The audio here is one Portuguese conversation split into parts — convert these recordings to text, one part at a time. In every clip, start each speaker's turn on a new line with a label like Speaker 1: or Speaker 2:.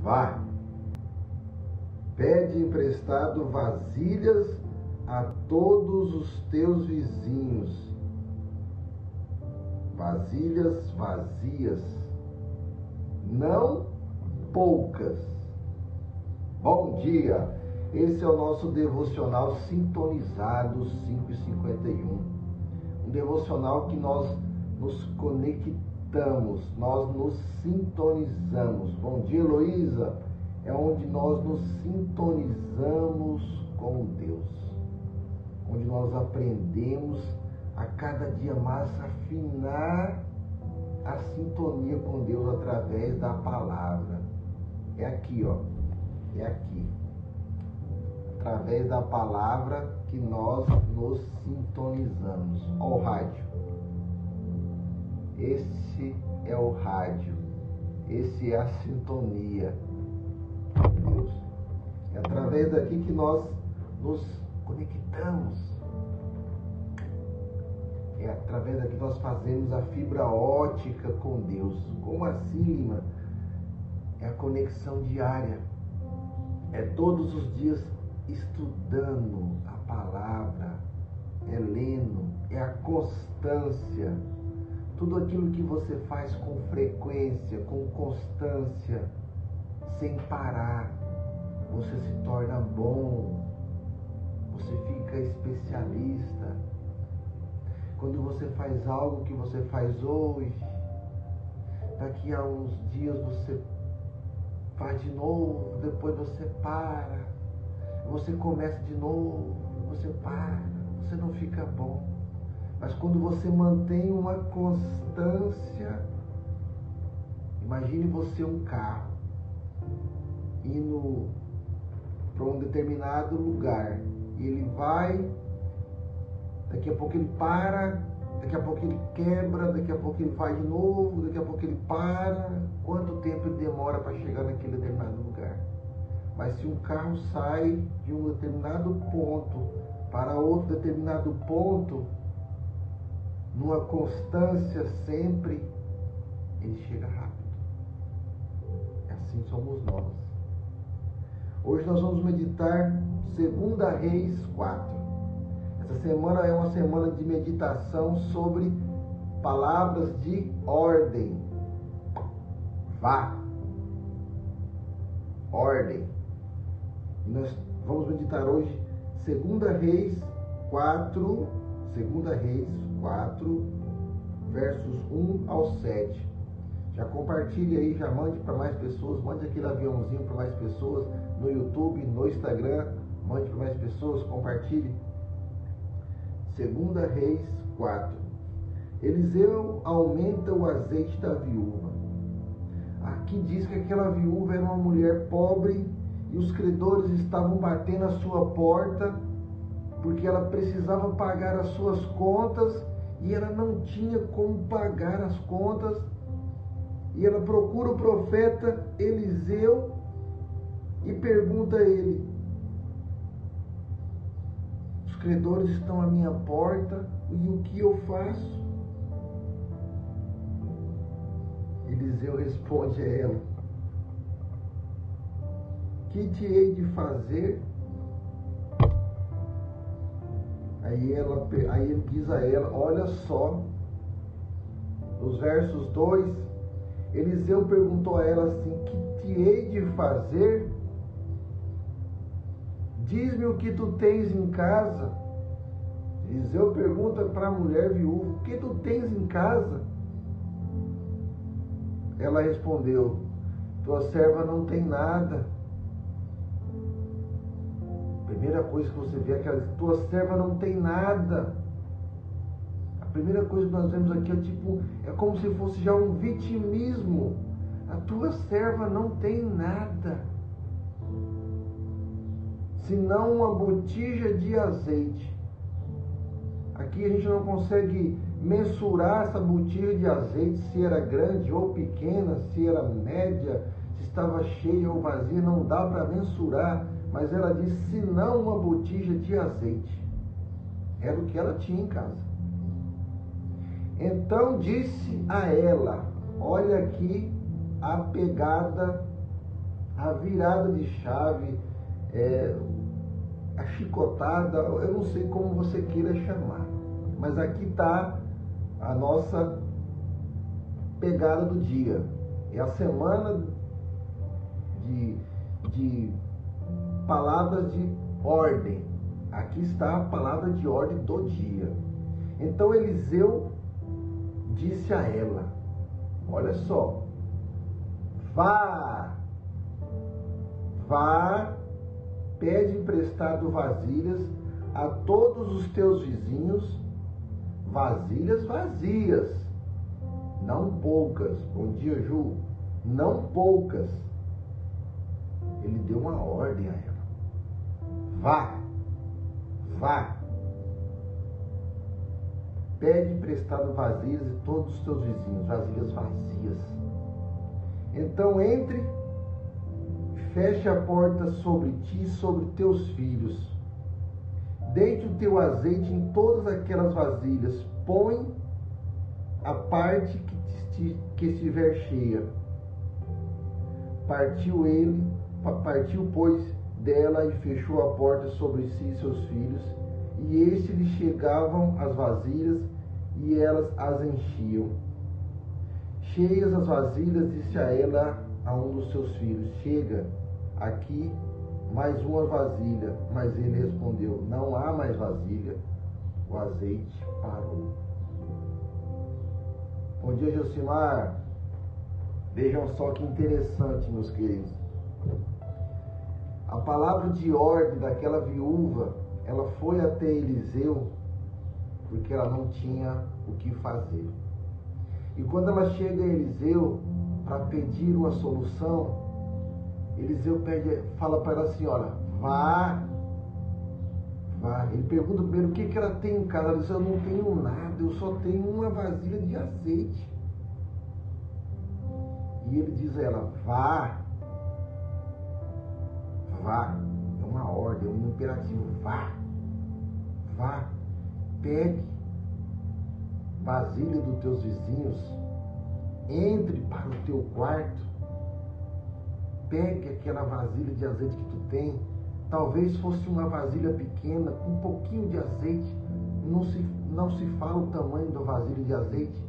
Speaker 1: Vá, pede emprestado vasilhas a todos os teus vizinhos. Vasilhas vazias, não poucas. Bom dia, esse é o nosso devocional sintonizado 5h51. Um devocional que nós nos conectamos, nós nos sintonizamos. Bom dia, Heloísa. É onde nós nos sintonizamos com Deus, onde nós aprendemos a cada dia mais afinar a sintonia com Deus através da palavra. É aqui, ó. É aqui. Através da palavra que nós nos sintonizamos. Ó o rádio. Esse é o rádio. Esse é a sintonia de Deus. É através daqui que nós nos conectamos. É através daqui que nós fazemos a fibra ótica com Deus. Como assim, Lima? É a conexão diária. É todos os dias estudando a palavra, é lendo, é a constância. Tudo aquilo que você faz com frequência, com constância, sem parar, você se torna bom, você fica especialista. Quando você faz algo que você faz hoje, daqui a uns dias você faz de novo, depois você para, você começa de novo, você para, você não fica bom. Mas quando você mantém uma constância, imagine você um carro indo para um determinado lugar, e ele vai, daqui a pouco ele para, daqui a pouco ele quebra, daqui a pouco ele vai de novo, daqui a pouco ele para. Quanto tempo ele demora para chegar naquele determinado lugar? Mas se um carro sai de um determinado ponto para outro determinado ponto, numa constância sempre, ele chega rápido. Assim somos nós. Hoje nós vamos meditar 2 Reis 4. Essa semana é uma semana de meditação sobre palavras de ordem. Vá. Ordem. E nós vamos meditar hoje 2 Reis 4, 2 Reis 4, versos 1 ao 7. Já compartilhe aí, já mande para mais pessoas, mande aquele aviãozinho para mais pessoas, no YouTube, no Instagram, mande para mais pessoas, compartilhe. 2 Reis 4. Eliseu aumenta o azeite da viúva. Aqui diz que aquela viúva era uma mulher pobre e os credores estavam batendo a sua porta porque ela precisava pagar as suas contas e ela não tinha como pagar as contas. E ela procura o profeta Eliseu e pergunta a ele: os credores estão à minha porta e o que eu faço? Eliseu responde a ela: que te hei de fazer? Aí ele diz a ela, olha só, nos versos 2, Eliseu perguntou a ela assim: que te hei de fazer? Diz-me o que tu tens em casa. Eliseu pergunta para a mulher viúva: o que tu tens em casa? Ela respondeu: tua serva não tem nada. Primeira coisa que você vê é aquela: tua serva não tem nada. A primeira coisa que nós vemos aqui é como se fosse já um vitimismo. A tua serva não tem nada, senão uma botija de azeite. Aqui a gente não consegue mensurar essa botija de azeite, se era grande ou pequena, se era média, se estava cheia ou vazia, não dá para mensurar. Mas ela disse: se não uma botija de azeite. Era o que ela tinha em casa. Então disse a ela: olha aqui a pegada virada de chave, a chicotada, eu não sei como você queira chamar, mas aqui está a nossa pegada do dia. É a semana de palavras de ordem. Aqui está a palavra de ordem do dia. Então Eliseu disse a ela, olha só, vá, pede emprestado vasilhas a todos os teus vizinhos, vasilhas vazias, não poucas. Bom dia, Ju. Não poucas. Ele deu uma ordem a ela. Vá. Pede emprestado vasilhas a todos os teus vizinhos, vasilhas vazias. Então entre, feche a porta sobre ti e sobre teus filhos. Deite o teu azeite em todas aquelas vasilhas. Põe a parte que estiver cheia. Partiu, pois, dela e fechou a porta sobre si e seus filhos. E este lhe chegavam as vasilhas e elas as enchiam. Cheias as vasilhas, disse a ela a um dos seus filhos, chega aqui mais uma vasilha. Mas ele respondeu, não há mais vasilha. O azeite parou. Bom dia, Josimar. Vejam só que interessante, meus queridos. A palavra de ordem daquela viúva, ela foi até Eliseu porque ela não tinha o que fazer. E quando ela chega a Eliseu para pedir uma solução, Eliseu fala para ela assim, olha, vá. Ele pergunta primeiro o que ela tem em casa. Ela diz, eu não tenho nada, eu só tenho uma vasilha de azeite. E ele diz a ela, vá. É uma ordem, é um imperativo, vá. Pegue vasilha dos teus vizinhos, entre para o teu quarto, pegue aquela vasilha de azeite que tu tem. Talvez fosse uma vasilha pequena, com um pouquinho de azeite, não se fala o tamanho da vasilha de azeite,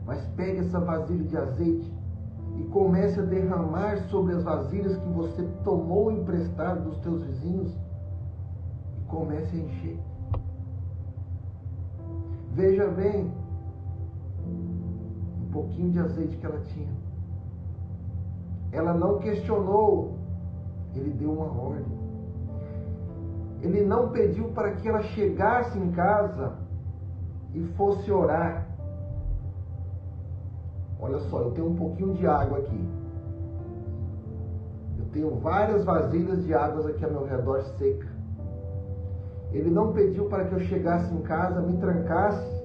Speaker 1: mas pegue essa vasilha de azeite e comece a derramar sobre as vasilhas que você tomou emprestado dos teus vizinhos e comece a encher. Veja bem, um pouquinho de azeite que ela tinha. Ela não questionou, ele deu uma ordem. Ele não pediu para que ela chegasse em casa e fosse orar. Olha só, eu tenho um pouquinho de água aqui. Eu tenho várias vasilhas de águas aqui ao meu redor seca. Ele não pediu para que eu chegasse em casa, me trancasse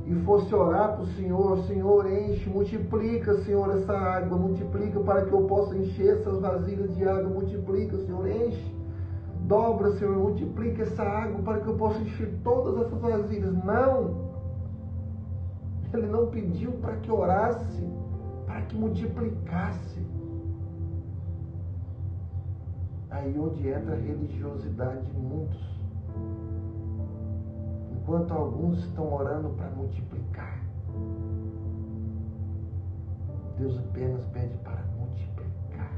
Speaker 1: e fosse orar para o Senhor. Senhor, enche, multiplica, Senhor, essa água. Multiplica para que eu possa encher essas vasilhas de água. Multiplica, Senhor, enche. Dobra, Senhor, multiplica essa água para que eu possa encher todas essas vasilhas. Não! Ele não pediu para que orasse, para que multiplicasse. Aí onde entra a religiosidade de muitos. Enquanto alguns estão orando para multiplicar, Deus apenas pede para multiplicar.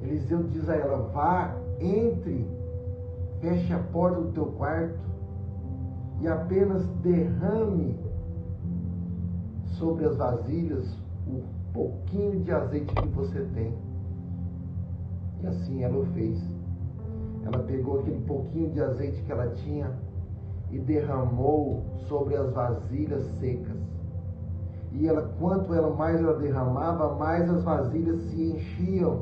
Speaker 1: Eliseu diz a ela, vá, entre, feche a porta do teu quarto e apenas derrame sobre as vasilhas o pouquinho de azeite que você tem. E assim ela o fez. Ela pegou aquele pouquinho de azeite que ela tinha e derramou sobre as vasilhas secas. E quanto mais ela derramava, mais as vasilhas se enchiam.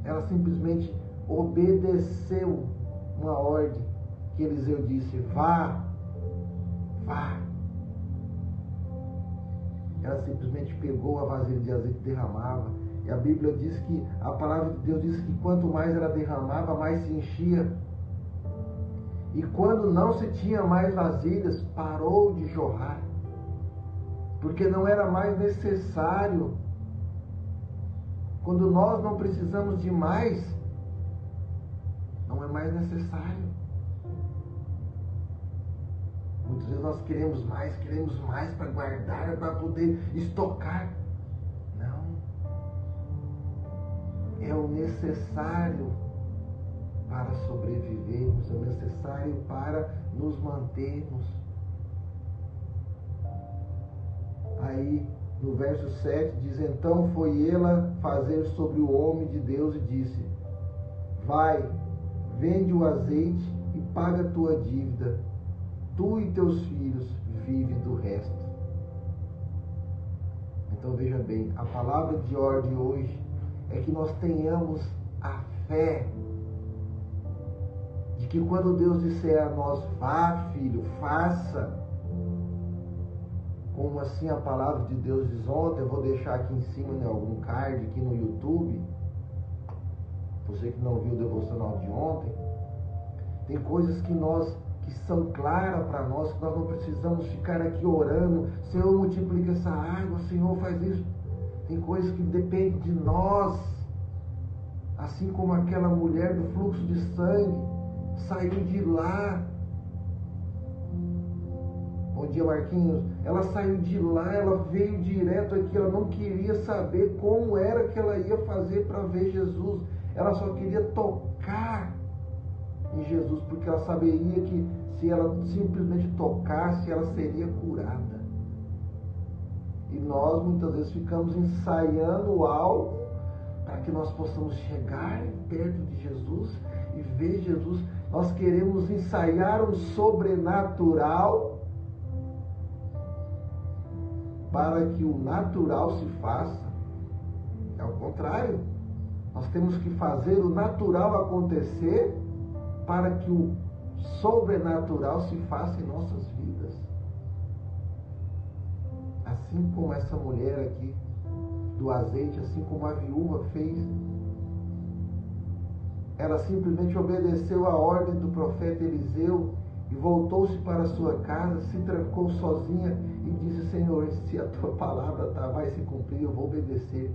Speaker 1: Ela simplesmente obedeceu uma ordem que Eliseu disse, vá. Ela simplesmente pegou a vasilha de azeite e derramava. E a Bíblia diz que, a palavra de Deus diz que quanto mais ela derramava, mais se enchia. E quando não se tinha mais vasilhas, parou de jorrar. porque não era mais necessário. Quando nós não precisamos de mais, não é mais necessário. Muitas vezes nós queremos mais para guardar, para poder estocar. Não. É o necessário para sobrevivermos, é o necessário para nos mantermos. Aí, no verso 7, diz: então foi ela fazer sobre o homem de Deus e disse: vai, vende o azeite e paga a tua dívida. Tu e teus filhos vivem do resto. Então veja bem, a palavra de ordem hoje é que nós tenhamos a fé de que quando Deus disser a nós: vá, filho, faça, como assim a palavra de Deus diz ontem, eu vou deixar aqui em cima, né, algum card aqui no YouTube, você que não viu o devocional de ontem, tem coisas que são claras para nós, que nós não precisamos ficar aqui orando: Senhor, multiplica essa água, Senhor, faz isso. Tem coisas que dependem de nós, assim como aquela mulher do fluxo de sangue saiu de lá. Bom dia, Marquinhos. Ela saiu de lá, ela veio direto aqui, ela não queria saber como era que ela ia fazer para ver Jesus. Ela só queria tocar em Jesus, porque ela saberia que se ela simplesmente tocasse, ela seria curada. E nós muitas vezes ficamos ensaiando algo para que nós possamos chegar perto de Jesus e ver Jesus. Nós queremos ensaiar um sobrenatural para que o natural se faça. É o contrário. Nós temos que fazer o natural acontecer para que o sobrenatural se faça em nossas vidas. Assim como essa mulher aqui do azeite, assim como a viúva fez, ela simplesmente obedeceu a ordem do profeta Eliseu e voltou-se para sua casa, se trancou sozinha e disse: Senhor, se a tua palavra vai se cumprir, eu vou obedecer.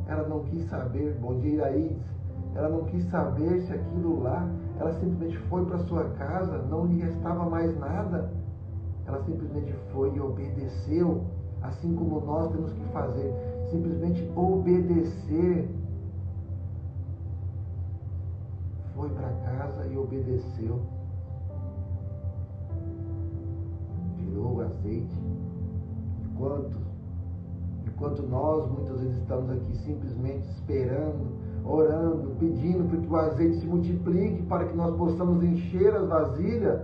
Speaker 1: Ela não quis saber, bom dia, Iraídes, ela não quis saber se aquilo lá, ela simplesmente foi para sua casa, não lhe restava mais nada. Ela simplesmente foi e obedeceu, assim como nós temos que fazer, simplesmente obedecer. Foi para casa e obedeceu. Tirou o azeite. Enquanto nós muitas vezes estamos aqui simplesmente esperando, orando, pedindo para que o azeite se multiplique, para que nós possamos encher as vasilhas,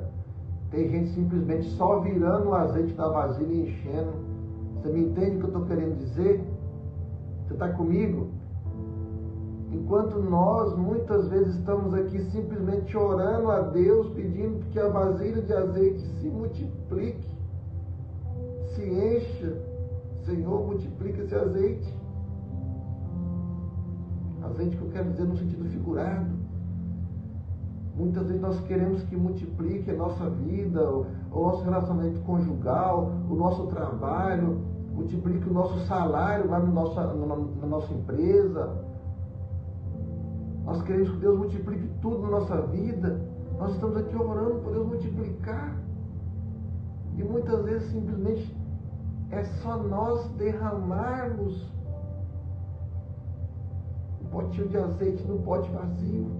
Speaker 1: tem gente simplesmente só virando o azeite da vasilha e enchendo. Você me entende o que eu estou querendo dizer? Você está comigo? Enquanto nós muitas vezes estamos aqui simplesmente orando a Deus, pedindo que a vasilha de azeite se multiplique, se encha. Senhor, multiplica esse azeite. Azeite que eu quero dizer no sentido figurado. Muitas vezes nós queremos que multiplique a nossa vida, o nosso relacionamento conjugal, o nosso trabalho, multiplique o nosso salário lá na nossa empresa. Nós queremos que Deus multiplique tudo na nossa vida. Nós estamos aqui orando para Deus multiplicar. E muitas vezes simplesmente é só nós derramarmos o potinho de azeite no pote vazio.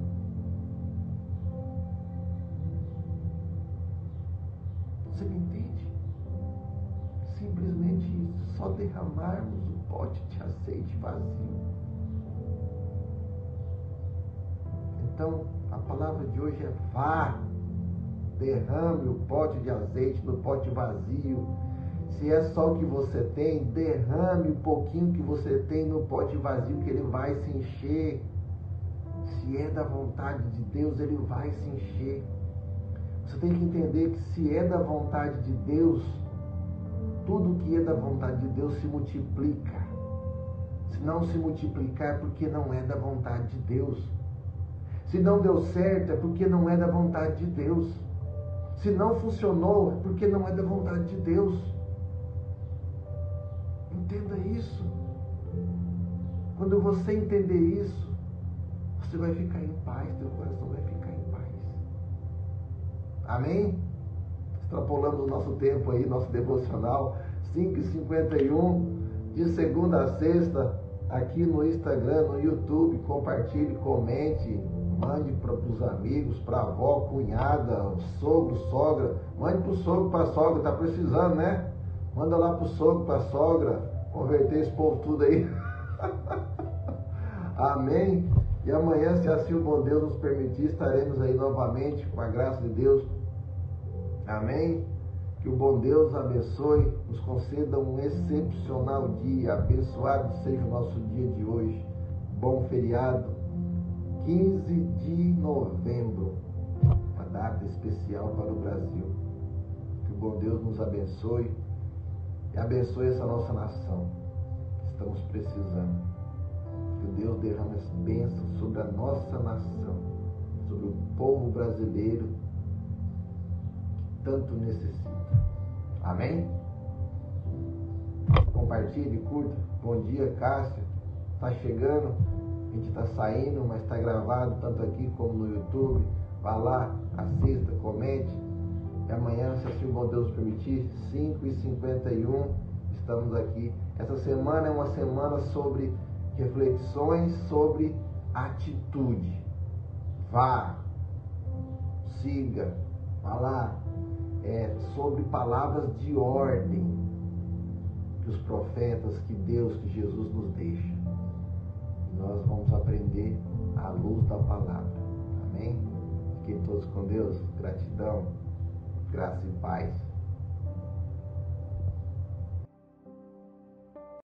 Speaker 1: Você me entende? Simplesmente só derramarmos o pote de azeite vazio. Então, a palavra de hoje é: vá, derrame o pote de azeite no pote vazio. Se é só o que você tem, derrame o pouquinho que você tem no pote vazio, que ele vai se encher. Se é da vontade de Deus, ele vai se encher. Você tem que entender que se é da vontade de Deus, tudo que é da vontade de Deus se multiplica. Se não se multiplicar é porque não é da vontade de Deus. Se não deu certo é porque não é da vontade de Deus. Se não funcionou é porque não é da vontade de Deus. Entenda isso. Quando você entender isso, você vai ficar em paz, teu coração vai ficar em paz. Amém? Extrapolamos o nosso tempo aí, nosso devocional, 5h51, de segunda a sexta, aqui no Instagram, no YouTube. Compartilhe, comente, mande para os amigos, para a avó, cunhada, sogro, sogra. Mande para o sogro, para a sogra, está precisando, né? Manda lá para o sogro, para a sogra, converter esse povo tudo aí. Amém? E amanhã, se assim o bom Deus nos permitir, estaremos aí novamente, com a graça de Deus. Amém? Que o bom Deus abençoe, nos conceda um excepcional dia, abençoado seja o nosso dia de hoje. Bom feriado, 15 de novembro, uma data especial para o Brasil. Que o bom Deus nos abençoe e abençoe essa nossa nação. Estamos precisando. Que Deus derrame as bênçãos sobre a nossa nação, sobre o povo brasileiro que tanto necessita. Amém? Compartilhe, curta. Bom dia, Cássio. Está chegando, a gente está saindo, mas está gravado tanto aqui como no YouTube. Vá lá, assista, comente. E amanhã, se assim o bom Deus permitir, 5h51, estamos aqui. Essa semana é uma semana sobre reflexões sobre atitude. Vá, siga, vá lá. Sobre palavras de ordem que os profetas, que Deus, que Jesus nos deixa. E nós vamos aprender à luz da palavra. Amém? Fiquem todos com Deus. Gratidão, graça e paz.